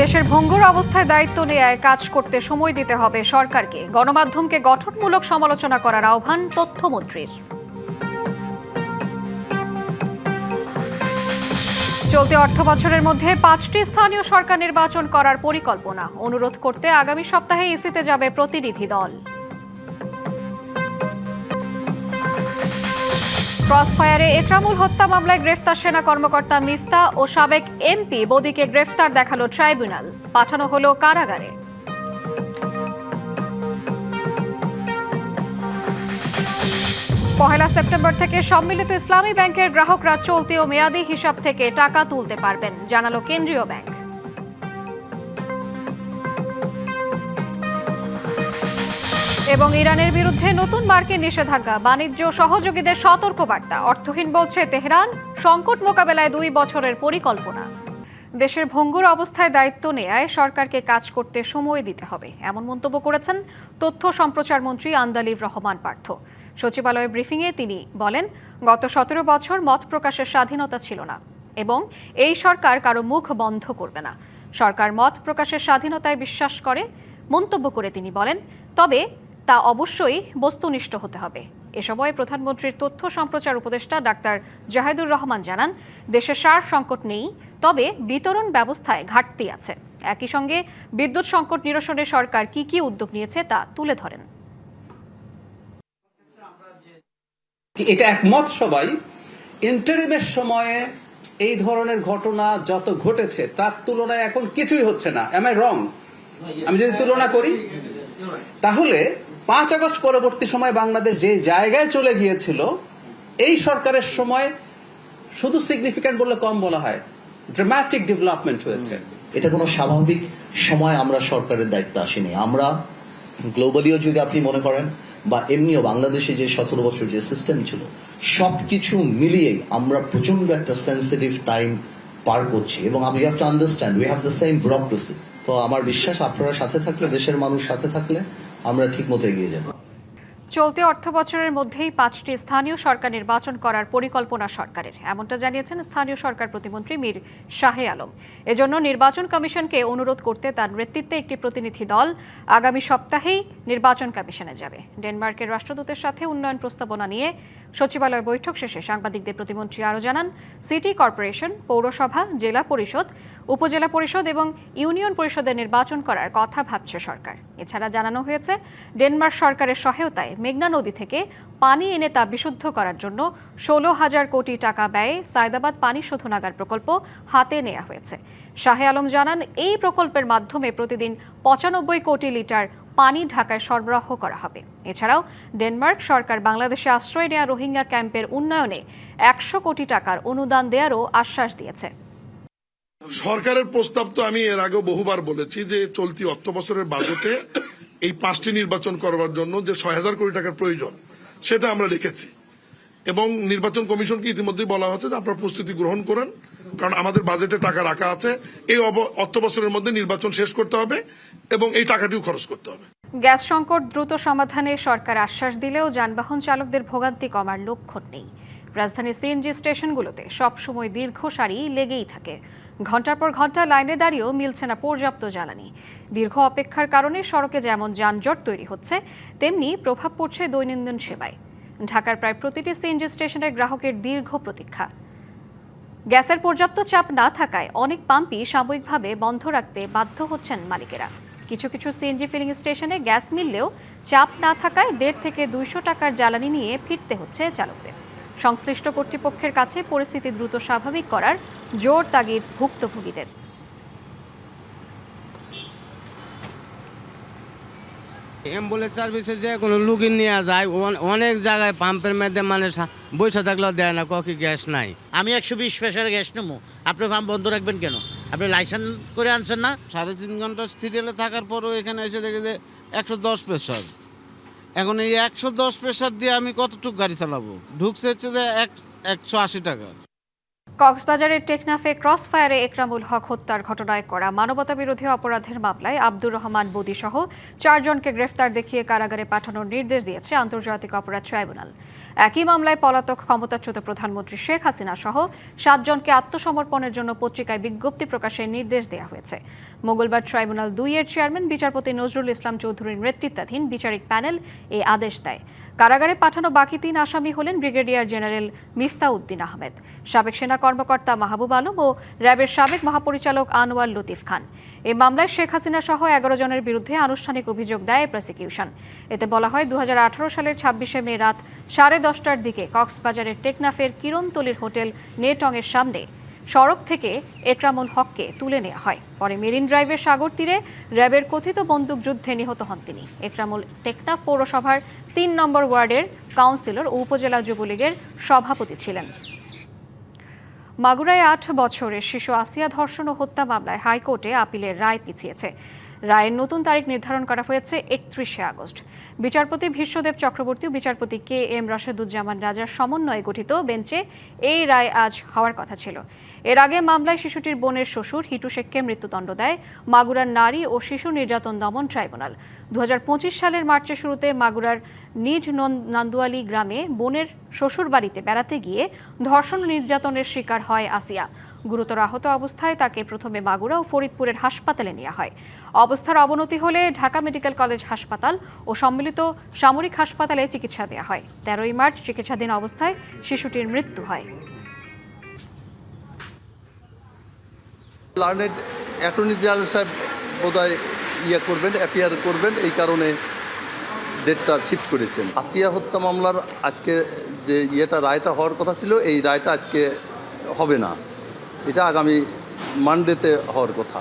দেশের ভঙ্গুর অবস্থায় দায়িত্ব নেয়ায় কাজ করতে সময় দিতে হবে সরকারকে। গণমাধ্যমকে গঠনমূলক সমালোচনা করার আহ্বান তথ্যমন্ত্রীর। চলতি অর্থবছরের মধ্যে 5টি স্থানীয় সরকার নির্বাচন করার পরিকল্পনা। অনুরোধ করতে আগামী সপ্তাহে ইসিতে যাবে প্রতিনিধি দল। ক্রসফায়ারে একরামুল হত্যা মামলায় গ্রেফতার সেনা কর্মকর্তা মিফতা ও সাবেক এমপি বদিকে গ্রেফতার দেখালো ট্রাইব্যুনাল। পাঠানো হলো কারাগারে। পহেলা সেপ্টেম্বর থেকে সম্মিলিত ইসলামী ব্যাংকের গ্রাহকরা চলতি ও মেয়াদি হিসাব থেকে টাকা তুলতে পারবেন, জানালো কেন্দ্রীয় ব্যাংক। এবং ইরানের বিরুদ্ধে নতুন মার্কিন নিষেধাজ্ঞা, বাণিজ্য সহযোগীদের সতর্কবার্তা। অর্থহীন বলছে তেহরান, সংকট মোকাবেলায় 2 বছরের পরিকল্পনা। দেশের ভঙ্গুর অবস্থায় দায়িত্ব নেয়ায় সরকারকে কাজ করতে সময় দিতে হবে, এমন মন্তব্য করেছেন তথ্য সম্প্রচার মন্ত্রী আন্দালিব রহমান পার্থ। সচিবালয়ে ব্রিফিংয়ে তিনি বলেন, গত 17 বছর মত প্রকাশের স্বাধীনতা ছিল না এবং এই সরকার কারো মুখ বন্ধ করবে না। সরকার মত প্রকাশের স্বাধীনতায় বিশ্বাস করে মন্তব্য করে তিনি বলেন, তবে তা অবশ্যই বস্তুনিষ্ঠ হতে হবে। এ সময় প্রধানমন্ত্রীর তথ্য সম্প্রচার উপদেষ্টা ডাক্তার জাহিদুর রহমান জানান, দেশে সার সংকট নেই, তবে বিতরণ ব্যবস্থায় ঘাটতি আছে। একই সঙ্গে বিদ্যুৎ সংকট নিরসনে সরকার কি উদ্যোগ নিয়েছে তা তুলে ধরেন। এটা একমত সবাই, ইন্টারিমের সময়ে এই ধরনের ঘটনা যত ঘটেছে তার তুলনায় এখন কিছুই হচ্ছে না। এম আই রং? আমি যদি তুলনা করি তাহলে 5 আগস্ট পরবর্তী সময় বাংলাদেশ যে জায়গায় চলে গিয়েছিল, এই সরকারের সময় শুধু সিগনিফিক্যান্ট বললে কম বলা হয়, ড্রামাটিক ডেভেলপমেন্ট হয়েছে। এটা কোনো স্বাভাবিক সময় আমরা সরকারের দায়িত্ব আসেনি। আমরা গ্লোবালিও যদি আপনি মনে করেন বা এমনিও বাংলাদেশে যে 17 বছর যে সিস্টেম ছিল, সবকিছু মিলিয়ে আমরা প্রচন্ড একটা সেন্সিটিভ টাইম পার করছি এবং আমি have to understand we have the same bureaucracy. তো আমার বিশ্বাস আপনারা সাথে থাকলে, দেশের মানুষ সাথে থাকলে আমরা ঠিক মতো এগিয়ে যাব। চলতি অর্থবছরের মধ্যেই 5টি স্থানীয় সরকার নির্বাচন করার পরিকল্পনা সরকারের, এমনটা জানিয়েছেন স্থানীয় সরকার প্রতিমন্ত্রী মীর শাহে আলম। এজন্য নির্বাচন কমিশনকে অনুরোধ করতে তার নেতৃত্বে একটি প্রতিনিধি দল আগামী সপ্তাহেই নির্বাচন কমিশনে যাবে। ডেনমার্কের রাষ্ট্রদূতের সাথে উন্নয়ন প্রস্তাবনা নিয়ে সচিবালয় বৈঠক শেষে সাংবাদিকদের প্রতিমন্ত্রী আরও জানান, সিটি কর্পোরেশন, পৌরসভা, জেলা পরিষদ, উপজেলা পরিষদ এবং ইউনিয়ন পরিষদের নির্বাচন করার কথা ভাবছে সরকার। এছাড়া জানানো হয়েছে, ডেনমার্ক সরকারের সহায়তায় মেঘনা নদী থেকে পানি এনে তা বিশুদ্ধ করার জন্য 16,000 কোটি টাকা ব্যয়ে সায়দাবাদ পানি শোধনাগার প্রকল্প হাতে নেওয়া হয়েছে। শাহে আলম জানান, এই প্রকল্পের মাধ্যমে প্রতিদিন 95 কোটি লিটার পানি ঢাকায় সরবরাহ করা হবে। এছাড়াও ডেনমার্ক সরকার বাংলাদেশে আশ্রয় নেওয়া রোহিঙ্গা ক্যাম্পের উন্নয়নে 100 কোটি টাকার অনুদান দেওয়ারও আশ্বাস দিয়েছে। সরকারের প্রস্তাব তো আমি এর আগেও বহুবার বলেছি যে চলতি অর্থ বছরের বাজেটে এই 5টি নির্বাচন করবার জন্য যে 6,000 কোটি টাকার প্রয়োজন সেটা আমরা রেখেছি এবং নির্বাচন কমিশনকে ইতিমধ্যেই বলা হচ্ছে যে আপনারা প্রস্তুতি গ্রহণ করেন, কারণ আমাদের বাজেটে টাকা রাখা আছে। এই অর্থ বছরের মধ্যে নির্বাচন শেষ করতে হবে এবং এই টাকাটিও খরচ করতে হবে। গ্যাস সংকট দ্রুত সমাধানে সরকার আশ্বাস দিলেও যানবাহন চালকদের ভোগান্তি কমার লক্ষণ নেই। রাজধানীর সিএনজি স্টেশনগুলোতে সবসময় দীর্ঘ সারি লেগেই থাকে। ঘন্টার পর ঘন্টা লাইনে দাঁড়িয়েও মিলছে না পর্যাপ্ত জ্বালানি। দীর্ঘ অপেক্ষার কারণে সড়কে যেমন যানজট তৈরি হচ্ছে, তেমনি প্রভাব পড়ছে দৈনন্দিন সেবায়। ঢাকার প্রায় প্রতিটি সিএনজি স্টেশনের গ্রাহকের দীর্ঘ প্রতীক্ষা। গ্যাসের পর্যাপ্ত চাপ না থাকায় অনেক পাম্পই সাময়িকভাবে বন্ধ রাখতে বাধ্য হচ্ছেন মালিকেরা। কিছু সিএনজি ফিলিং স্টেশনে গ্যাস মিললেও চাপ না থাকায় 150 থেকে 200 টাকার জ্বালানি নিয়ে ফিরতে হচ্ছে চালকদের। সংশ্লিষ্ট কর্তৃপক্ষের কাছে পরিস্থিতি দ্রুত স্বাভাবিক করার জোর তাগিদ ভুক্তভোগীদের। অ্যাম্বুলেন্স সার্ভিসে যে কোনো লুকিং নিয়ে যায়, অনেক জায়গায় পাম্পের মধ্যে মানে বৈশা থাকলেও দেয় না, কি গ্যাস নাই। আমি 120 প্রেসারের গ্যাস নেবো, আপনি পাম্প বন্ধ রাখবেন কেন? আপনি লাইসেন্স করে আনছেন না? 3.5 ঘন্টা সিরিয়ালে থাকার পরও এখানে এসে দেখে যে 110 প্রেসার। এখন এই 110 প্রেসার দিয়ে আমি কতটুকু গাড়ি চালাবো? ঢুকছে হচ্ছে যে 180 টাকা। কক্সবাজারের টেকনাফে ক্রসফায়ারে একরামুল হক হত্যার ঘটনায় করা মানবতাবিরোধী অপরাধের মামলায় আব্দুর রহমান বদি সহ 4 জনকে গ্রেফতার দেখিয়ে কারাগারে পাঠানোর নির্দেশ দিয়েছে আন্তর্জাতিক অপরাধ ট্রাইব্যুনাল। একই মামলায় পলাতক ক্ষমতাচ্যুত প্রধানমন্ত্রী শেখ হাসিনা সহ 7 জনকে আত্মসমর্পণের জন্য পত্রিকায় বিজ্ঞপ্তি প্রকাশের নির্দেশ দেওয়া হয়েছে। মঙ্গলবার ট্রাইব্যুনাল 2 এর চেয়ারম্যান বিচারপতি নজরুল ইসলাম চৌধুরীর নেতৃত্বাধীন বিচারিক প্যানেল এই আদেশ দেয়। কারাগারে পাঠানো বাকি 3 আসামি হলেন ব্রিগেডিয়ার জেনারেল মিফতাউদ্দিন আহমেদ, সাবেক সেনা কর্মকর্তা মাহবুব আলম ও র্যাবের সাবেক মহাপরিচালক আনোয়ার লতিফ খান। এই মামলায় শেখ হাসিনা সহ 11 জনের বিরুদ্ধে আনুষ্ঠানিক অভিযোগ দেয় প্রসিকিউশন। এতে বলা হয় 2018 সালের 26শে মে রাত 10:30টার দিকে কক্সবাজারের টেকনাফের কিরণতলির হোটেল নেটংয়ের সামনে সড়ক থেকে একরামুল হককে তুলে নেওয়া হয়। পরে মেরিন ড্রাইভের সাগর তীরে র্যাবের কথিত বন্দুকযুদ্ধে নিহত হন তিনি। একরামুল টেকনাফ পৌরসভার 3 নম্বর ওয়ার্ডের কাউন্সিলর ও উপজেলা যুবলীগের সভাপতি ছিলেন। মাগুরায় 8 বছরের শিশু আসিয়া ধর্ষণ ও হত্যা মামলায় হাইকোর্টে আপিলের রায় পিছিয়েছে। রায়ের নতুন তারিখ নির্ধারণ করা হয়েছে 31শে আগস্ট। বিচারপতি ভীষ্মদেব চক্রবর্তী ও বিচারপতি KM রাশেদুজ্জামান রাজার সমন্বয়ে গঠিত বেঞ্চে এই রায় আজ হওয়ার কথা ছিল। এর আগে মামলায় শিশুটির বোনের শ্বশুর হিটু শেখকে মৃত্যুদণ্ড দেয় মাগুরার নারী ও শিশু নির্যাতন দমন ট্রাইব্যুনাল। 2025 সালের মার্চের শুরুতে মাগুরার নিজ নান্দুয়ালি গ্রামে বোনের শ্বশুর বাড়িতে বেড়াতে গিয়ে ধর্ষণ ও নির্যাতনের শিকার হয় আসিয়া। গুরুতর আহত অবস্থায় তাকে প্রথমে মাগুরা ও ফরিদপুরের হাসপাতালে নেওয়া হয়। অবস্থার অবনতি হলে ঢাকা মেডিকেল কলেজ হাসপাতাল ও সম্মিলিত সামরিক হাসপাতালে চিকিৎসা দেওয়া হয়। 13ই মার্চ চিকিৎসাধীন অবস্থায় শিশুটির মৃত্যু হয়। লার্নেড অ্যাটর্নি জেনারেল সাহেব বোধহয় অ্যাপিয়ার করবেন, এই কারণে ডেটটা শিফট করেছেন। আসিয়া হত্যা মামলার আজকে যে রায়টা হওয়ার কথা ছিল, এই রায়টা আজকে হবে না, এটা আগামী মানডেতে হওয়ার কথা।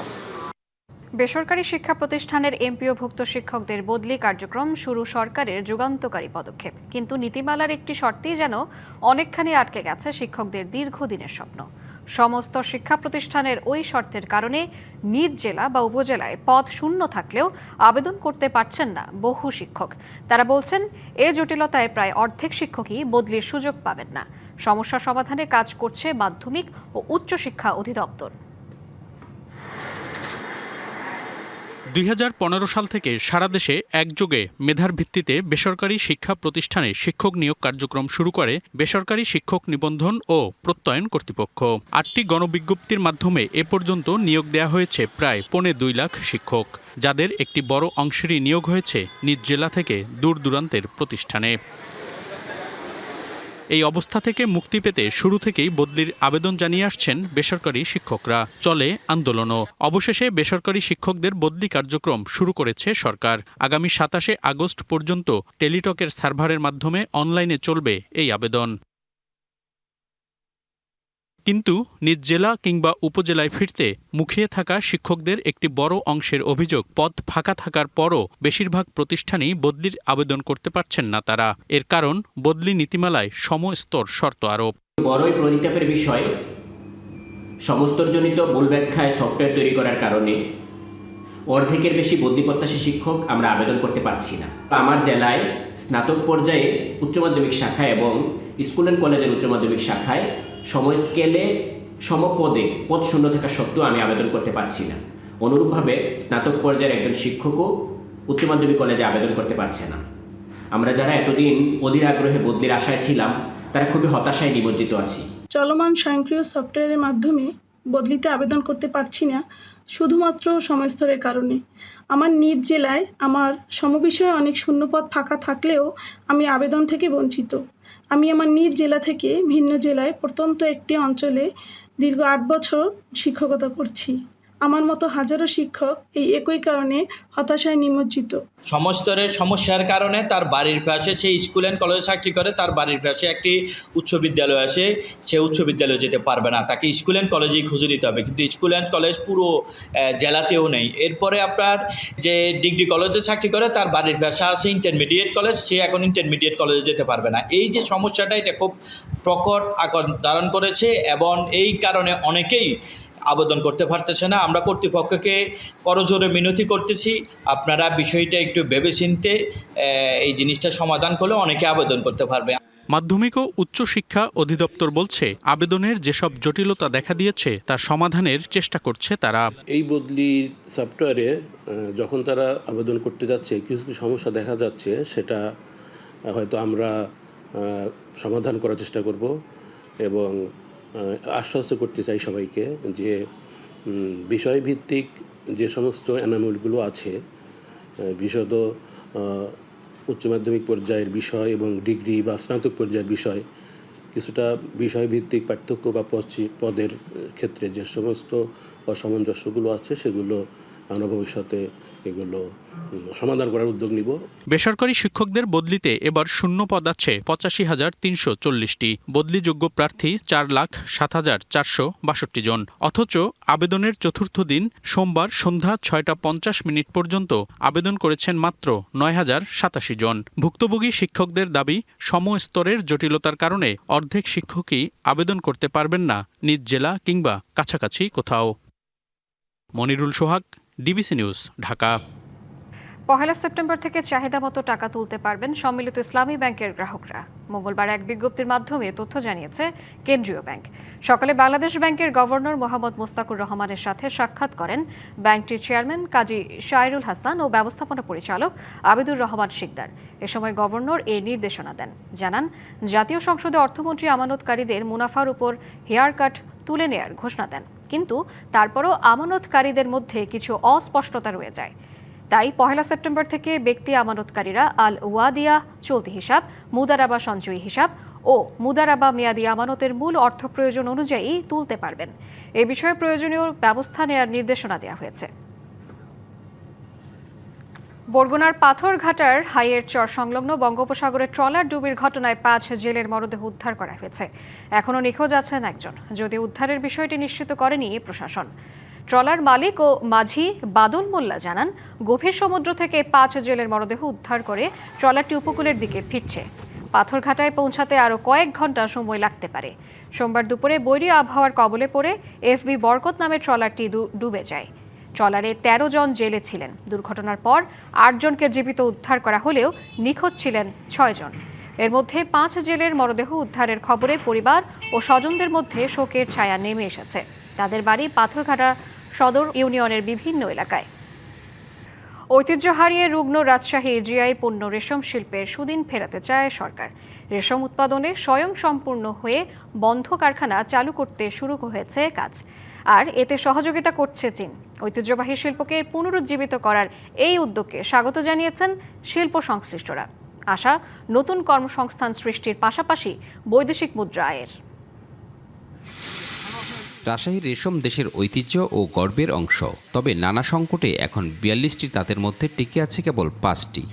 বেসরকারি শিক্ষা প্রতিষ্ঠানের এমপিওভুক্ত শিক্ষকদের বদলি কার্যক্রম শুরু সরকারের যুগান্তকারী পদক্ষেপ, কিন্তু নীতিমালার একটি শর্তেই যেন অনেকখানি আটকে গেছে শিক্ষকদের দীর্ঘদিনের স্বপ্ন। সমস্ত শিক্ষা প্রতিষ্ঠানের ওই শর্তের কারণে নিজ জেলা বা উপজেলায় পদ শূন্য থাকলেও আবেদন করতে পারছেন না বহু শিক্ষক। তারা বলছেন, এ জটিলতায় প্রায় অর্ধেক শিক্ষকই বদলির সুযোগ পাবেন না। সমস্যা সমাধানে কাজ করছে মাধ্যমিক ও উচ্চশিক্ষা অধিদপ্তর। 2015 সাল থেকে সারা দেশে একযোগে মেধার ভিত্তিতে বেসরকারি শিক্ষা প্রতিষ্ঠানে শিক্ষক নিয়োগ কার্যক্রম শুরু করে বেসরকারি শিক্ষক নিবন্ধন ও প্রত্যয়ন কর্তৃপক্ষ। 8টি গণবিজ্ঞপ্তির মাধ্যমে এ পর্যন্ত নিয়োগ দেওয়া হয়েছে প্রায় 2.25 লাখ শিক্ষক, যাদের একটি বড় অংশেরই নিয়োগ হয়েছে নিজ জেলা থেকে দূর দূরান্তের প্রতিষ্ঠানে। এই অবস্থা থেকে মুক্তি পেতে শুরু থেকেই বদলির আবেদন জানিয়ে আসছেন বেসরকারি শিক্ষকরা। চলে আন্দোলনও। অবশেষে বেসরকারি শিক্ষকদের বদলি কার্যক্রম শুরু করেছে সরকার। আগামী 27শে আগস্ট পর্যন্ত টেলিটকের সার্ভারের মাধ্যমে অনলাইনে চলবে এই আবেদন। কিন্তু নিজ জেলা কিংবা উপজেলায় ফিরতে মুখিয়ে থাকা শিক্ষকদের একটি বড় অংশের অভিযোগ, পদ ফাঁকা থাকার পরও বেশিরভাগ প্রতিষ্ঠানেই বদলির আবেদন করতে পারছেন না তারা। এর কারণ বদলি নীতিমালায় সমস্তর শর্ত আরোপ। বড়ই পরিতাপের বিষয়, সমস্তজনিত ভুল ব্যাখ্যায় সফটওয়্যার তৈরি করার কারণে অর্ধেকের বেশি বদলি প্রত্যাশী শিক্ষক আমরা আবেদন করতে পারছি না। আমার জেলায় স্নাতক পর্যায়ে উচ্চ মাধ্যমিক শাখায় এবং স্কুল অ্যান্ড কলেজের উচ্চ মাধ্যমিক শাখায় সময় স্কেলে সমপদে পদ শূন্য থাকা সত্ত্বেও আমি আবেদন করতে পারছি না। অনুরূপভাবে স্নাতক পর্যায়ের একজন শিক্ষকও উচ্চ মাধ্যমিক কলেজে আবেদন করতে পারছে না। আমরা যারা এতদিন অধীর আগ্রহে বদলির আশায় ছিলাম, তারা খুবই হতাশায় নিমজ্জিত আছি। চলমান স্বয়ংক্রিয় সফটওয়্যারের মাধ্যমে বদলিতে আবেদন করতে পারছি না শুধুমাত্র সময়স্তরের কারণে। আমার নিজ জেলায় আমার সমবিষয়ে অনেক শূন্যপদ ফাঁকা থাকলেও আমি আবেদন থেকে বঞ্চিত। আমি আমার নিজ জেলা থেকে ভিন্ন জেলায় প্রত্যন্ত একটি অঞ্চলে দীর্ঘ 8 বছর শিক্ষকতা করছি। আমার মতো হাজারো শিক্ষক এই একই কারণে হতাশায় নিমজ্জিত। সমস্তরের সমস্যার কারণে তার বাড়ির পাশে সে স্কুল অ্যান্ড কলেজে চাকরি করে, তার বাড়ির পাশে একটি উচ্চ বিদ্যালয় আছে, সে উচ্চ বিদ্যালয়ে যেতে পারবে না, তাকে স্কুল অ্যান্ড কলেজেই খুঁজে নিতে হবে। কিন্তু স্কুল অ্যান্ড কলেজ পুরো জেলাতেও নেই। এরপরে আপনার যে ডিগ্রি কলেজে চাকরি করে, তার বাড়ির পাশে আছে ইন্টারমিডিয়েট কলেজ, সে এখন ইন্টারমিডিয়েট কলেজে যেতে পারবে না। এই যে সমস্যাটা, এটা খুব প্রকট আকার ধারণ করেছে এবং এই কারণে অনেকেই আবেদন করতে পারতেছে না। আমরা কর্তৃপক্ষকে করজোরে মিনতি করতেছি, আপনারা বিষয়টা একটু ভেবেচিন্তে এই জিনিসটা সমাধান করলে অনেকে আবেদন করতে পারবে। মাধ্যমিক ও উচ্চশিক্ষা অধিদপ্তর বলছে, আবেদনের যেসব জটিলতা দেখা দিয়েছে তা সমাধানের চেষ্টা করছে তারা। এই বদলি সফটওয়্যারে যখন তারা আবেদন করতে যাচ্ছে কিছু কিছু সমস্যা দেখা যাচ্ছে, সেটা হয়তো আমরা সমাধান করার চেষ্টা করব এবং আশ্বস্ত করতে চাই সবাইকে যে বিষয়ভিত্তিক যে সমস্ত এনামেলগুলো আছে, বিশদ উচ্চ মাধ্যমিক পর্যায়ের বিষয় এবং ডিগ্রি বা স্নাতক পর্যায়ের বিষয়, কিছুটা বিষয়ভিত্তিক পার্থক্য বা পদের ক্ষেত্রে যে সমস্ত অসামঞ্জস্যগুলো আছে সেগুলো আমরা ভবিষ্যতে এগুলো সমাধান করার উদ্যোগ নিব। বেসরকারি শিক্ষকদের বদলিতে এবার শূন্য পদ আছে ৮৫,৩৪০টি। বদলিযোগ্য প্রার্থী ৪,০৭,৪৬২ জন। অথচ আবেদনের চতুর্থ দিন সোমবার সন্ধ্যা ৬টা ৫০ পর্যন্ত আবেদন করেছেন মাত্র ৯,০৮৭ জন। ভুক্তভোগী শিক্ষকদের দাবি, সমস্তরের জটিলতার কারণে অর্ধেক শিক্ষকই আবেদন করতে পারবেন না নিজ জেলা কিংবা কাছাকাছি কোথাও। মনিরুল সোহাগ, ডিবিসি নিউজ, ঢাকা। ১ সেপ্টেম্বর থেকে চাহিদা মতো টাকা তুলতে পারবেন সম্মিলিত ইসলামী ব্যাংকের গ্রাহকরা। মঙ্গলবার এক বিজ্ঞপ্তির মাধ্যমে তথ্য জানিয়েছে কেন্দ্রীয় ব্যাংক। সকালে বাংলাদেশ ব্যাংকের গভর্নর মোহাম্মদ মোস্তাকুর রহমানের সাথে সাক্ষাৎ করেন ব্যাংকটির চেয়ারম্যান কাজী শায়রুল হাসান ও ব্যবস্থাপনা পরিচালক আবিদুর রহমান শিকদার। এ সময় গভর্নর এই নির্দেশনা দেন। জানান, জাতীয় সংসদে অর্থমন্ত্রী আমানতকারীদের মুনাফার উপর হেয়ার কাট তুলে নেয়ার ঘোষণা দেন, কিন্তু তারপরও আমানতকারীদের মধ্যে কিছু অস্পষ্টতা রয়ে যায়। তাই ১ সেপ্টেম্বর থেকে ব্যক্তি আমানতকারীরা আল ওয়াদিয়া চলতি হিসাব, মুদারাবা সঞ্চয়ী হিসাব ও মুদারাবা মেয়াদি আমানতের মূল অর্থ প্রয়োজন অনুযায়ী তুলতে পারবেন। এ বিষয়ে প্রয়োজনীয় ব্যবস্থা নেওয়ার নির্দেশনা দেওয়া হয়েছে। বরগুনার পাথরঘাটার হাইয়ের চর সংলগ্ন বঙ্গোপসাগরে ট্রলার ডুবির ঘটনায় ৫ জেলের মরদেহ উদ্ধার করা হয়েছে। এখনও নিখোঁজ আছেন একজন, যদিও উদ্ধারের বিষয়টি নিশ্চিত করেনি প্রশাসন। ট্রলার মালিক ও মাঝি বাদল মোল্লা জানান, গভীর সমুদ্র থেকে ৫ জেলের মরদেহ উদ্ধার করে ট্রলারটি উপকূলের দিকে ফিরছে। পাথরঘাটায় পৌঁছাতে আরও কয়েক ঘন্টা সময় লাগতে পারে। সোমবার দুপুরে বৈরী আবহাওয়ার কবলে পড়ে এফবি বরকত নামের ট্রলারটি ডুবে যায়। ট্রলারে ১৩ জন জেলে ছিলেন। দুর্ঘটনার পর ৮ জনকে জীবিত উদ্ধার করা হলেও নিখোঁজ ছিলেন ৬ জন। এর মধ্যে ৫ জেলের মরদেহ উদ্ধারের খবরে পরিবার ও স্বজনদের মধ্যে শোকের ছায়া নেমে এসেছে। তাদের বাড়ি পাথরঘাটা সদর ইউনিয়নের বিভিন্ন এলাকায়। ঐতিহ্য হারিয়ে রুগ্ন রাজশাহীর জিআই পণ্য রেশম শিল্পের সুদিন ফেরাতে চায় সরকার। রেশম উৎপাদনে স্বয়ং সম্পূর্ণ হয়ে বন্ধ কারখানা চালু করতে শুরু হয়েছে কাজ, আর এতে সহযোগিতা করছে চীন। ঐতিহ্যবাহী শিল্পকে পুনরুজ্জীবিত করার এই উদ্যোগকে স্বাগত জানিয়েছেন শিল্প সংশ্লিষ্টরা। আশা, নতুন কর্মসংস্থান সৃষ্টির পাশাপাশি বৈদেশিক মুদ্রা আয়ের। রাজশাহীর রেশম দেশের ঐতিহ্য ও গর্বের অংশ। তবে নানা সংকটে এখন ৪২টি তাঁতের মধ্যে টিকে আছে কেবল ৫টি।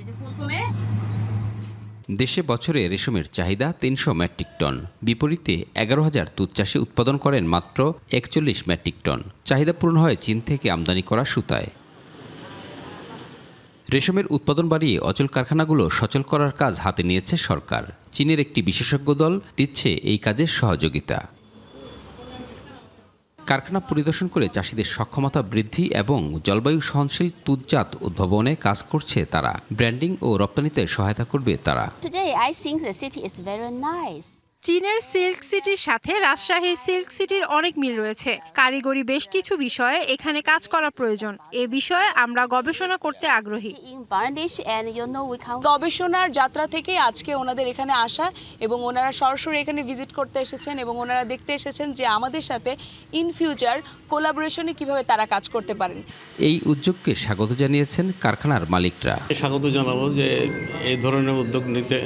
দেশে বছরে রেশমের চাহিদা ৩০০ মেট্রিক টন। বিপরীতে ১১,০০০ তুঁত চাষি উৎপাদন করেন মাত্র ৪১ মেট্রিক টন। চাহিদা পূরণ হয় চীন থেকে আমদানি করা সুতায়। রেশমের উৎপাদন বাড়িয়ে অচল কারখানাগুলো সচল করার কাজ হাতে নিয়েছে সরকার। চীনের একটি বিশেষজ্ঞ দল দিচ্ছে এই কাজের সহযোগিতা। কারখানা পরিদর্শন করে চাষিদের সক্ষমতা বৃদ্ধি এবং জলবায়ু সহনশীল তুঁতজাত উদ্ভাবনে কাজ করছে তারা। ব্র্যান্ডিং ও রপ্তানিতে সহায়তা করবে তারা। চীনের সিল্ক সিটির সাথে রাজশাহীর সিল্ক সিটির অনেক মিল রয়েছে। কারিগরি বেশ কিছু বিষয়ে এখানে কাজ করা প্রয়োজন। এ বিষয়ে আমরা গবেষণা করতে আগ্রহী। গবেষণার যাত্রা থেকে আজকে ওনাদের এখানে আসা এবং ওনারা সরাসরি এখানে ভিজিট করতে এসেছেন এবং ওনারা দেখতে এসেছেন যে আমাদের সাথে ইন ফিউচার কোলাবোরেশনে কিভাবে তারা কাজ করতে পারেন। এই উদ্যোগকে স্বাগত জানিয়েছেন কারখানার মালিকরা। স্বাগত জানাবো যে এই ধরনের উদ্যোগ নিতে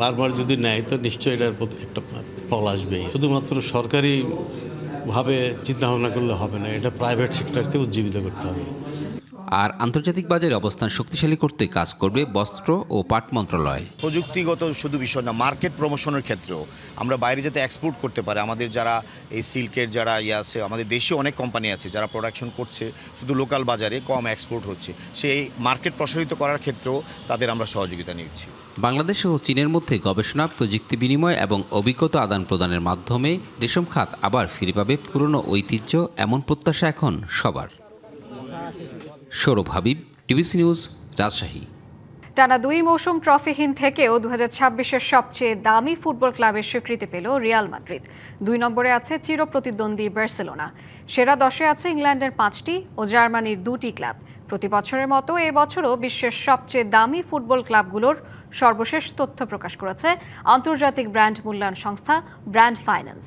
বারবার যদি নেয় তো নিশ্চয়ই এটার একটা ফল আসবে। শুধুমাত্র সরকারিভাবে চিন্তাভাবনা করলে হবে না, এটা প্রাইভেট সেক্টরকে উজ্জীবিত করতে হবে। আর আন্তর্জাতিক বাজারে অবস্থান শক্তিশালী করতে কাজ করবে বস্ত্র ও পাট মন্ত্রণালয়। প্রযুক্তিগত শুধু বিষয় না, মার্কেট প্রমোশনের ক্ষেত্রেও আমরা বাইরে যাতে এক্সপোর্ট করতে পারে। আমাদের যারা এই সিল্কের যারা আছে, আমাদের দেশে অনেক কোম্পানি আছে যারা প্রোডাকশন করছে, শুধু লোকাল বাজারে কম এক্সপোর্ট হচ্ছে, সেই মার্কেট প্রসারিত করার ক্ষেত্রেও তাদের আমরা সহযোগিতা নিচ্ছি। বাংলাদেশ ও চীনের মধ্যে গবেষণা, প্রযুক্তি বিনিময় এবং অভিজ্ঞতা আদান প্রদানের মাধ্যমে রেশম খাত আবার ফিরে পাবে পুরনো ঐতিহ্য, এমন প্রত্যাশা এখন সবার। Sourav Habib, DBC news, Rajshahi. টানা 2 মৌসুম ট্রফিহীন থেকেও 2026-এর সবচেয়ে দামি ফুটবল ক্লাবের স্বীকৃতি পেল রিয়াল মাদ্রিদ। 2 নম্বরে আছে চিরপ্রতিদ্বন্দ্বী বার্সেলোনা। সেরা 10-এ আছে ইংল্যান্ডের 5টি ও জার্মানির 2টি ক্লাব। প্রতি বছরের মতো এবছরও বিশ্বের সবচেয়ে দামি ফুটবল ক্লাবগুলোর সর্বশেষ তথ্য প্রকাশ করেছে আন্তর্জাতিক ব্র্যান্ড মূল্যায়ন সংস্থা ব্র্যান্ড ফাইন্যান্স।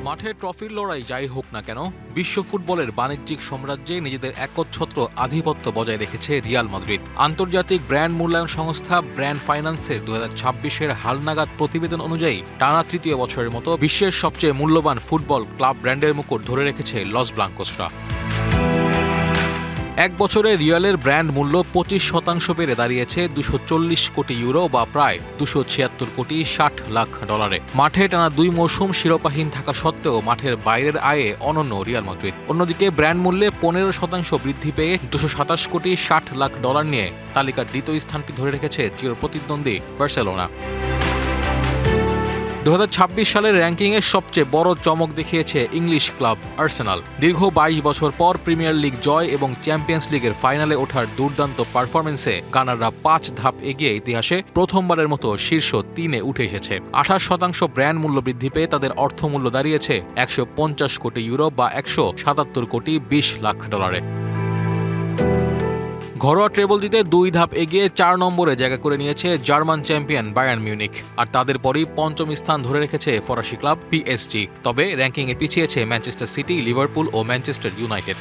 মাঠে ট্রফির লড়াই যাই হোক না কেন, বিশ্ব ফুটবলের বাণিজ্যিক সাম্রাজ্যে নিজেদের একচ্ছত্র আধিপত্য বজায় রেখেছে রিয়াল মাদ্রিদ। আন্তর্জাতিক ব্র্যান্ড মূল্যায়ন সংস্থা ব্র্যান্ড ফাইন্যান্সের 2026-এর হালনাগাদ প্রতিবেদন অনুযায়ী টানা তৃতীয় বছরের মতো বিশ্বের সবচেয়ে মূল্যবান ফুটবল ক্লাব ব্র্যান্ডের মুকুট ধরে রেখেছে লস ব্লাঙ্কোসরা। এক বছরে রিয়ালের ব্র্যান্ড মূল্য 25% বেড়ে দাঁড়িয়েছে 240 কোটি ইউরো বা প্রায় 276 কোটি 60 লাখ ডলারে। মাঠে টানা 2 মৌসুম শিরোপাহীন থাকা সত্ত্বেও মাঠের বাইরের আয়ে অনন্য রিয়াল মাদ্রিদ। অন্যদিকে ব্র্যান্ড মূল্যে 15% বৃদ্ধি পেয়ে 227 কোটি 60 লাখ ডলার নিয়ে তালিকার দ্বিতীয় স্থানটি ধরে রেখেছে চিরপ্রতিদ্বন্দ্বী বার্সেলোনা। 2026 সালের র্যাঙ্কিংয়ে সবচেয়ে বড় চমক দেখিয়েছে ইংলিশ ক্লাব আর্সেনাল। দীর্ঘ 22 বছর পর প্রিমিয়ার লিগ জয় এবং চ্যাম্পিয়ন্স লিগের ফাইনালে ওঠার দুর্দান্ত পারফরমেন্সে গানাররা 5 ধাপ এগিয়ে ইতিহাসে প্রথমবারের মতো শীর্ষ 3-এ উঠে এসেছে। 28% ব্র্যান্ড মূল্য বৃদ্ধি পেয়ে তাদের অর্থমূল্য দাঁড়িয়েছে 150 কোটি ইউরো বা 177 কোটি 20 লাখ ডলারে। ঘরোয়া ট্রেবল জিতে 2 ধাপ এগিয়ে 4 নম্বরে জায়গা করে নিয়েছে জার্মান চ্যাম্পিয়ন বায়ার্ন মিউনিখ। আর তাদের পরই 5ম স্থান ধরে রেখেছে ফরাসি ক্লাব পিএসজি। তবে র্যাঙ্কিংয়ে পিছিয়েছে ম্যানচেস্টার সিটি, লিভারপুল ও ম্যানচেস্টার ইউনাইটেড।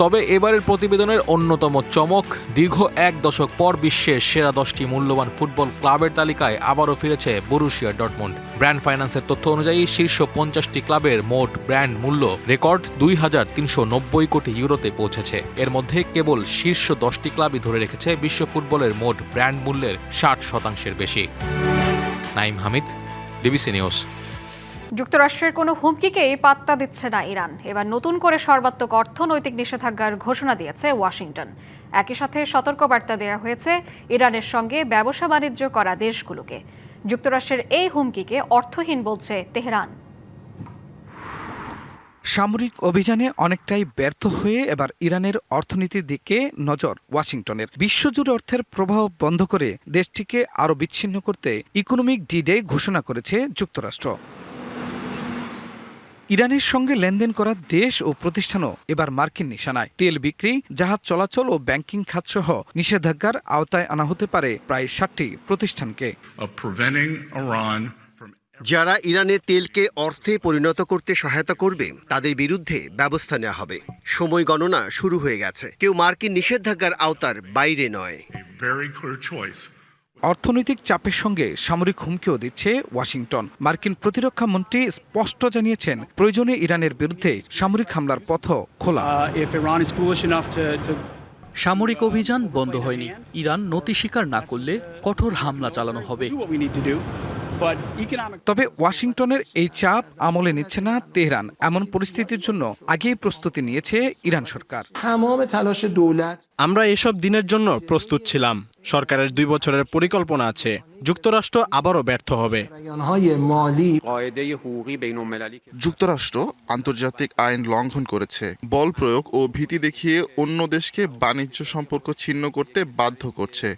তবে এবারের প্রতিবেদনের অন্যতম চমক, দীর্ঘ 1 দশক পর বিশ্বের সেরা 10টি মূল্যবান ফুটবল ক্লাবের তালিকায় আবারও ফিরেছে বরুসিয়া ডর্টমুন্ড। ব্র্যান্ড ফাইন্যান্সের তথ্য অনুযায়ী শীর্ষ 50টি ক্লাবের মোট ব্র্যান্ড মূল্য রেকর্ড 2390 কোটি ইউরোতে পৌঁছেছে। এর মধ্যে কেবল শীর্ষ 10টি ক্লাবই ধরে রেখেছে বিশ্ব ফুটবলের মোট ব্র্যান্ড মূল্যের 60% বেশি। Naim Hamid, DBC news. যুক্তরাষ্ট্রের কোনো হুমকিকেই পাত্তা দিচ্ছে না ইরান। এবার নতুন করে সর্বাত্মক অর্থনৈতিক নিষেধাজ্ঞার ঘোষণা দিয়েছে ওয়াশিংটন। একই সাথে সতর্কবার্তা দেওয়া হয়েছে ইরানের সঙ্গে ব্যবসা বাণিজ্য করা দেশগুলোকে। যুক্তরাষ্ট্রের এই হুমকিকে অর্থহীন বলছে তেহরান। সামরিক অভিযানে অনেকটাই ব্যর্থ হয়ে এবার ইরানের অর্থনীতির দিকে নজর ওয়াশিংটনের। বিশ্বজুড়ে অর্থের প্রবাহ বন্ধ করে দেশটিকে আরও বিচ্ছিন্ন করতে ইকোনমিক ডি-ডে ঘোষণা করেছে যুক্তরাষ্ট্র। ইরানের সঙ্গে লেনদেন করা দেশ ও প্রতিষ্ঠানও এবার মার্কিন নিশানায়। তেল বিক্রি, জাহাজ চলাচল ও ব্যাংকিং খাতসহ নিষেধাজ্ঞার আওতায় আনা হতে পারে প্রায় 60টি প্রতিষ্ঠানকে। যারা ইরানের তেলকে অর্থে পরিণত করতে সহায়তা করবে তাদের বিরুদ্ধে ব্যবস্থা নেওয়া হবে। সময় গণনা শুরু হয়ে গেছে। কেউ মার্কিন নিষেধাজ্ঞার আওতার বাইরে নয়। অর্থনৈতিক চাপের সঙ্গে সামরিক হুমকিও দিচ্ছে ওয়াশিংটন। মার্কিন প্রতিরক্ষা মন্ত্রী স্পষ্ট জানিয়েছেন, প্রয়োজনে ইরানের বিরুদ্ধে সামরিক হামলার পথও খোলা। সামরিক অভিযান বন্ধ হয়নি। ইরান নতি স্বীকার না করলে কঠোর হামলা চালানো হবে। তবে ওয়াশিংটনের এই চাপ আমলে নিচ্ছে না তেহরান। এমন পরিস্থিতির জন্য আগেই প্রস্তুতি নিয়েছে ইরান সরকার। আমরা এসব দিনের জন্য প্রস্তুত ছিলাম। সরকারের 2 বছরের পরিকল্পনা আছে। যুক্তরাষ্ট্র আবারও ব্যর্থ হবে। যুক্তরাষ্ট্র আন্তর্জাতিক আইন লঙ্ঘন করেছে, বল প্রয়োগ ও ভীতি দেখিয়ে অন্য দেশকে বাণিজ্য সম্পর্ক ছিন্ন করতে বাধ্য করছে।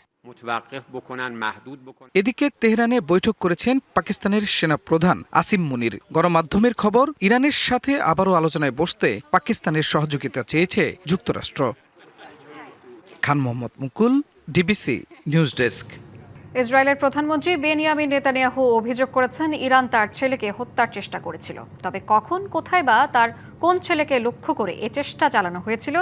এদিকে তেহরানে বৈঠক করেছেন পাকিস্তানের সেনা প্রধান আসিম মুনির। গণমাধ্যমের খবর, ইরানের সাথে আবারও আলোচনায় বসতে পাকিস্তানের সহযোগিতা চেয়েছে যুক্তরাষ্ট্র। খান মোহাম্মদ মুকুল, ডিবিসি নিউজ ডেস্ক। ইসরায়েলের প্রধানমন্ত্রী বেনিয়ামিন নেতানিয়াহু অভিযোগ করেছেন ইরান তার ছেলেকে হত্যার চেষ্টা করেছিল। তবে কখন, কোথায় বা তার কোন ছেলেকে লক্ষ্য করে এ চেষ্টা চালানো হয়েছিল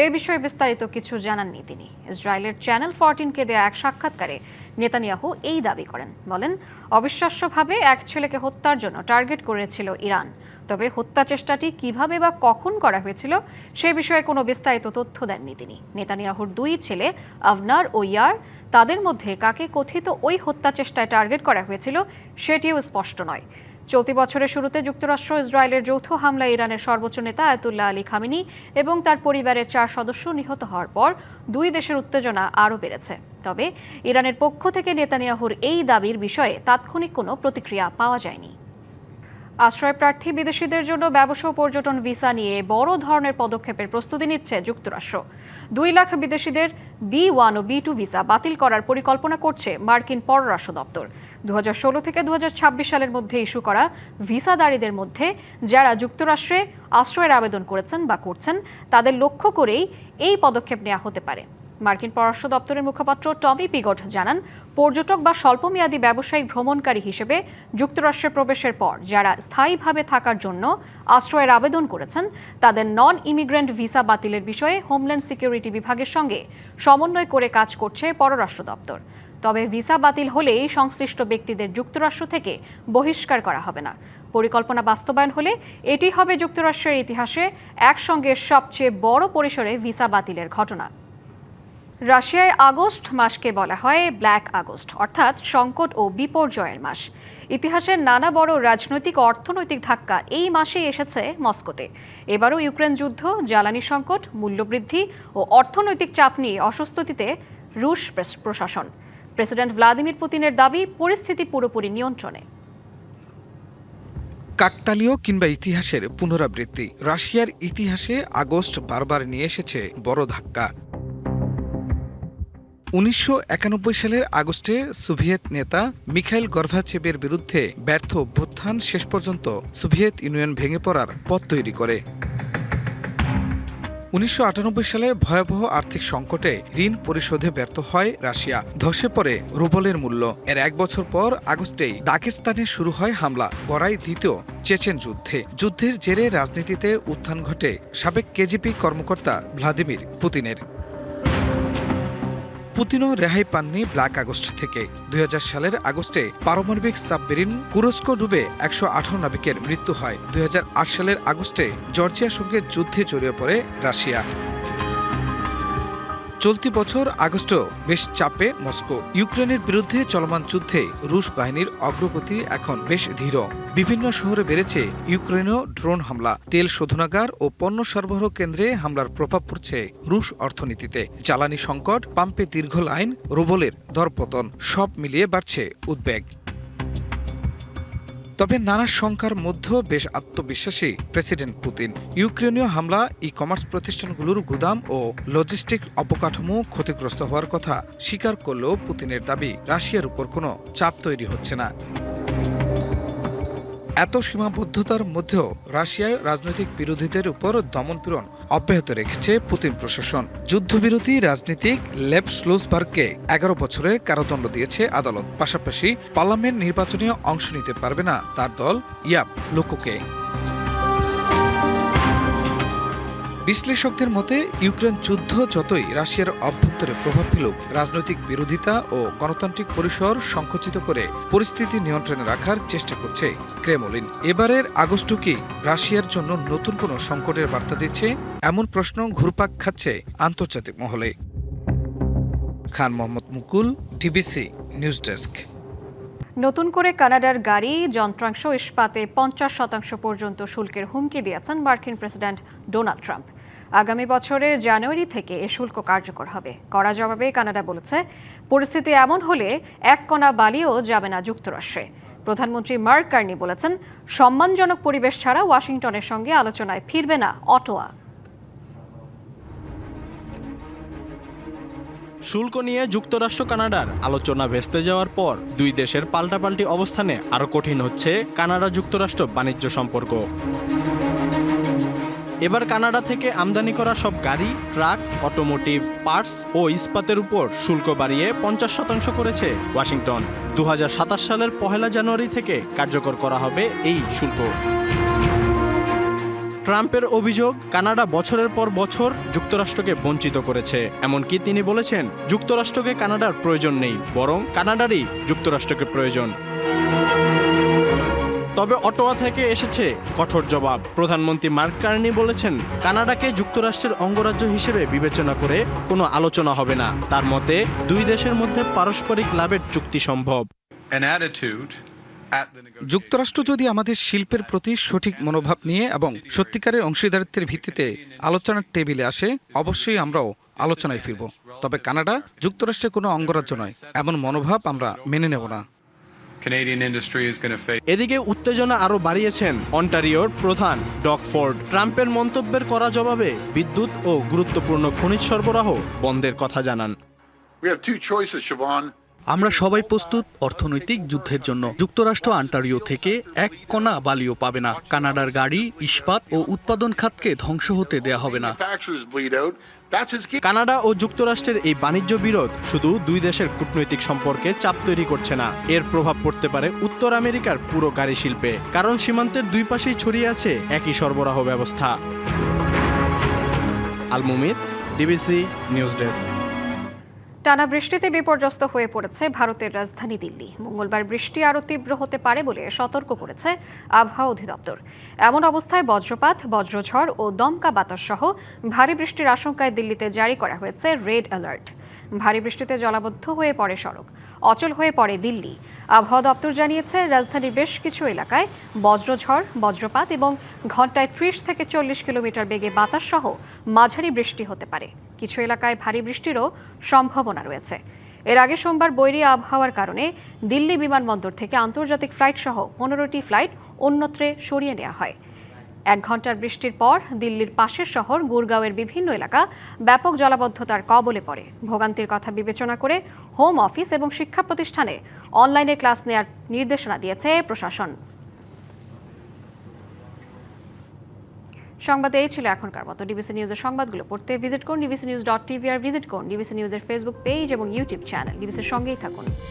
এ বিষয়ে বিস্তারিত কিছু জানাননি তিনি। ইসরায়েলের চ্যানেল 14কে দেয়া এক সাক্ষাৎকারে নেতানিয়াহু এই দাবি করেন। বলেন, অবিশ্বাস্যভাবে এক ছেলেকে হত্যার জন্য টার্গেট করেছিল ইরান। তবে হত্যা চেষ্টাটি কিভাবে বা কখন করা হয়েছিল সে বিষয়ে কোনো বিস্তারিত তথ্য দেননি তিনি। নেতানিয়াহুর 2 ছেলে আভনার ও ইয়ার, তাদের মধ্যে কাকে কথিত ওই হত্যা চেষ্টায় টার্গেট করা হয়েছিল সেটিও স্পষ্ট নয়। চলতি বছরের শুরুতে যুক্তরাষ্ট্র ইসরায়েলের যৌথ হামলায় ইরানের সর্বোচ্চ নেতা আয়াতুল্লাহ আলী খামেনি এবং তার পরিবারের 4 সদস্য নিহত হওয়ার পর 2 দেশের উত্তেজনা আরও বেড়েছে। তবে ইরানের পক্ষ থেকে নেতানিয়াহুর এই দাবির বিষয়ে তাৎক্ষণিক কোনো প্রতিক্রিয়া পাওয়া যায়নি। আশ্রয় প্রার্থী বিদেশিদের জন্য ব্যবসা ও পর্যটন ভিসা নিয়ে বড় ধরনের পদক্ষেপের প্রস্তুতি নিচ্ছে যুক্তরাষ্ট্র। 2 লাখ বিদেশিদের B1 ও B2 ভিসা বাতিল করার পরিকল্পনা করছে মার্কিন পররাষ্ট্র দপ্তর। 2016 থেকে 2026 সালের মধ্যে ইস্যু করা ভিসাধারীদের মধ্যে যারা যুক্তরাষ্ট্রে আশ্রয়ের আবেদন করেছেন বা করছেন তাদের লক্ষ্য করেই এই পদক্ষেপ নেওয়া হতে পারে। মার্কিন পররাষ্ট্র দপ্তরের মুখপাত্র টমি পিগট জানান, পর্যটক বা স্বল্পমেয়াদী ব্যবসায়িক ভ্রমণকারী হিসেবে যুক্তরাষ্ট্রে প্রবেশের পর যারা স্থায়ীভাবে থাকার জন্য আশ্রয়ের আবেদন করেছেন তাদের নন ইমিগ্রেন্ট ভিসা বাতিলের বিষয়ে হোমল্যান্ড সিকিউরিটি বিভাগের সঙ্গে সমন্বয় করে কাজ করছে পররাষ্ট্র দপ্তর। তবে ভিসা বাতিল হলেই সংশ্লিষ্ট ব্যক্তিদের যুক্তরাষ্ট্র থেকে বহিষ্কার করা হবে না। পরিকল্পনা বাস্তবায়ন হলে এটি হবে যুক্তরাষ্ট্রের ইতিহাসে একসঙ্গে সবচেয়ে বড় পরিসরে ভিসা বাতিলের ঘটনা। রাশিয়ায় আগস্ট মাসকে বলা হয় ব্ল্যাক আগস্ট, অর্থাৎ সংকট ও বিপর্যয়ের মাস। ইতিহাসের নানা বড় রাজনৈতিক ও অর্থনৈতিক ধাক্কা এই মাসেই এসেছে মস্কোতে। এবারও ইউক্রেন যুদ্ধ, জ্বালানি সংকট, মূল্যবৃদ্ধি ও অর্থনৈতিক চাপ নিয়ে অস্বস্তিতে রুশ প্রশাসন। প্রেসিডেন্ট ভ্লাদিমির পুতিনের দাবি, পরিস্থিতি পুরোপুরি নিয়ন্ত্রণে। কাকতালীয় কিংবা ইতিহাসের পুনরাবৃত্তি, রাশিয়ার ইতিহাসে আগস্ট বারবার নিয়ে এসেছে বড় ধাক্কা। 1991 সালের আগস্টে সোভিয়েত নেতা মিখাইল গর্বাচেভের বিরুদ্ধে ব্যর্থ অভ্যুত্থান শেষ পর্যন্ত সোভিয়েত ইউনিয়ন ভেঙে পড়ার পথ তৈরি করে। 1998 সালে ভয়াবহ আর্থিক সংকটে ঋণ পরিশোধে ব্যর্থ হয় রাশিয়া, ধসে পড়ে রুবলের মূল্য। এর 1 বছর পর আগস্টেই দাগেস্তানে শুরু হয় হামলা, গড়ায় দ্বিতীয় চেচেন যুদ্ধে। যুদ্ধের জেরে রাজনীতিতে উত্থান ঘটে সাবেক কেজিবি কর্মকর্তা ভ্লাদিমির পুতিনের। পুতিনও রেহাই পাননি ব্ল্যাক আগস্ট থেকে। 2000 সালের আগস্টে পারমাণবিক সাবমেরিন কুরস্কো ডুবে 118 নাবিকের মৃত্যু হয়। 2008 সালের আগস্টে জর্জিয়ার সঙ্গে যুদ্ধে জড়িয়ে পড়ে রাশিয়া। চলতি বছর আগস্টও বেশ চাপে মস্কো। ইউক্রেনের বিরুদ্ধে চলমান যুদ্ধে রুশ বাহিনীর অগ্রগতি এখন বেশ ধীর। বিভিন্ন শহরে বেড়েছে ইউক্রেনীয় ড্রোন হামলা, তেল শোধনাগার ও পণ্য সরবরাহ কেন্দ্রে হামলার প্রভাব পড়ছে রুশ অর্থনীতিতে। জ্বালানি সংকট, পাম্পে দীর্ঘ লাইন, রুবলের দরপতন, সব মিলিয়ে বাড়ছে উদ্বেগ। তবে নানা শঙ্কার মধ্যেও বেশ আত্মবিশ্বাসী প্রেসিডেন্ট পুতিন। ইউক্রেনীয় হামলা ই কমার্স প্রতিষ্ঠানগুলোর গুদাম ও লজিস্টিক অবকাঠামো ক্ষতিগ্রস্ত হওয়ার কথা স্বীকার করলেও পুতিনের দাবি, রাশিয়ার উপর কোনো চাপ তৈরি হচ্ছে না। এত সীমাবদ্ধতার মধ্যেও রাশিয়ায় রাজনৈতিক বিরোধীদের উপর দমনপীড়ন অব্যাহত রেখেছে পুতিন প্রশাসন। যুদ্ধবিরোধী রাজনীতিক লেভ স্লুসবার্গকে 11 বছরের কারাদণ্ড দিয়েছে আদালত। পাশাপাশি পার্লামেন্ট নির্বাচনে অংশ নিতে পারবে না তার দল ইয়াবলুকোকে। বিশ্লেষকদের মতে ইউক্রেন যুদ্ধ যতই রাশিয়ার অভ্যন্তরে প্রভাব ফেলুক, রাজনৈতিক বিরোধিতা ও গণতান্ত্রিক পরিসর সংকুচিত করে পরিস্থিতি নিয়ন্ত্রণে রাখার চেষ্টা করছে ক্রেমলিন। এবারের আগস্ট কি রাশিয়ার জন্য নতুন কোনো সংকটের বার্তা দিচ্ছে, এমন প্রশ্ন ঘুরপাক খাচ্ছে আন্তর্জাতিক মহলে। খান মোহাম্মদ মুকুল, ডিবিসি নিউজ ডেস্ক। নতুন করে কানাডার গাড়ি, যন্ত্রাংশ, ইস্পাতে 50% পর্যন্ত শুল্কের হুমকি দিয়েছেন মার্কিন প্রেসিডেন্ট ডোনাল্ড ট্রাম্প। আগামী বছরের জানুয়ারি থেকে এ শুল্ক কার্যকর হবে। কড়া জবাবে কানাডা বলেছে, পরিস্থিতি এমন হলে এক কণা বালিও যাবে না যুক্তরাষ্ট্রে। প্রধানমন্ত্রী মার্ক কার্নি বলেছেন, সম্মানজনক পরিবেশ ছাড়া ওয়াশিংটনের সঙ্গে আলোচনায় ফিরবে না অটোয়া। শুল্ক নিয়ে যুক্তরাষ্ট্র কানাডার আলোচনা ভেস্তে যাওয়ার পর দুই দেশের পাল্টাপাল্টি অবস্থানে আরও কঠিন হচ্ছে কানাডা যুক্তরাষ্ট্র বাণিজ্য সম্পর্ক। এবার কানাডা থেকে আমদানি করা সব গাড়ি, ট্রাক, অটোমোটিভ, পার্টস ও ইস্পাতের উপর শুল্ক বাড়িয়ে 50% করেছে ওয়াশিংটন। 2027 সালের 1 জানুয়ারি থেকে কার্যকর করা হবে এই শুল্ক। ট্রাম্পের অভিযোগ, কানাডা বছরের পর বছর যুক্তরাষ্ট্রকে বঞ্চিত করেছে। এমনকি তিনি বলেছেন, যুক্তরাষ্ট্রকে কানাডার প্রয়োজন নেই, বরং কানাডারই যুক্তরাষ্ট্রকে প্রয়োজন। তবে অটোয়া থেকে এসেছে কঠোর জবাব। প্রধানমন্ত্রী মার্ক কার্নি বলেছেন, কানাডাকে যুক্তরাষ্ট্রের অঙ্গরাজ্য হিসেবে বিবেচনা করে কোনো আলোচনা হবে না। তার মতে, দুই দেশের মধ্যে পারস্পরিক লাভের চুক্তি সম্ভব। যুক্তরাষ্ট্র যদি আমাদের শিল্পের প্রতি সঠিক মনোভাব নিয়ে এবং সত্যিকারের অংশীদারিত্বের ভিত্তিতে আলোচনার টেবিলে আসে, অবশ্যই আমরাও আলোচনায় ফিরব। তবে কানাডা যুক্তরাষ্ট্রের কোনো অঙ্গরাজ্য নয়, এমন মনোভাব আমরা মেনে নেব না। এদিকে উত্তেজনা আরও বাড়িয়েছেন অন্টারিওর প্রধান ডগ ফোর্ড। ট্রাম্পের মন্তব্যের কড়া জবাবে বিদ্যুৎ ও গুরুত্বপূর্ণ খনিজ সরবরাহ বন্ধের কথা জানান। আমরা সবাই প্রস্তুত অর্থনৈতিক যুদ্ধের জন্য। যুক্তরাষ্ট্র অন্টারিও থেকে এক কণা বালিও পাবে না। কানাডার গাড়ি, ইস্পাত ও উৎপাদন খাতকে ধ্বংস হতে দেয়া হবে না। কানাডা ও যুক্তরাষ্ট্রের এই বাণিজ্য বিরোধ শুধু দুই দেশের কূটনৈতিক সম্পর্কে চাপ তৈরি করছে না, এর প্রভাব পড়তে পারে উত্তর আমেরিকার পুরো গাড়ি শিল্পে, কারণ সীমান্তের দুই পাশেই ছড়িয়ে আছে একই সরবরাহ ব্যবস্থা। আল মুমিত, ডিবিসি নিউজ ডেস্ক। টানা বৃষ্টিতে বিপর্যস্ত হয়ে পড়েছে ভারতের রাজধানী দিল্লি। মঙ্গলবার বৃষ্টি আরও তীব্র হতে পারে বলে সতর্ক করেছে আবহাওয়া অধিদপ্তর। এমন অবস্থায় বজ্রপাত, বজ্রঝড় ও দমকা বাতাস সহ ভারী বৃষ্টির আশঙ্কায় দিল্লিতে জারি করা হয়েছে রেড অ্যালার্ট। ভারী বৃষ্টিতে জলাবদ্ধ হয়ে পড়ে সড়ক, অচল হয়ে পড়ে দিল্লি। আবহাওয়া দপ্তর জানিয়েছে রাজধানীর বেশ কিছু এলাকায় বজ্রঝড়, বজ্রপাত এবং ঘন্টায় 30 থেকে 40 কিলোমিটার বেগে বাতাস সহ মাঝারি বৃষ্টি হতে পারে। কিছু এলাকায় ভারী বৃষ্টিরও সম্ভাবনা রয়েছে। এর আগে সোমবার বৈরী আবহাওয়ার কারণে দিল্লি বিমানবন্দর থেকে আন্তর্জাতিক ফ্লাইট সহ 15টি ফ্লাইট অন্যত্রে সরিয়ে নেওয়া হয়। 1 ঘন্টার বৃষ্টির পর দিল্লির পাশের শহর গুরগাঁওয়ের বিভিন্ন এলাকা ব্যাপক জলাবদ্ধতার কবলে পড়ে। ভোগান্তির কথা বিবেচনা করে হোম অফিস এবং শিক্ষা প্রতিষ্ঠানে অনলাইনে ক্লাস নেওয়ার নির্দেশনা দিয়েছে প্রশাসন। সংবাদ এই ছিল এখনকার মতো। ডিবিসি নিউজের সংবাদগুলো পড়তে ভিজিট করুন dbcnews.tv আর ভিজিট করুন ডিবিসি নিউজের ফেসবুক পেজ এবং ইউটিউব চ্যানেল। ডিবিসির সঙ্গেই থাকুন।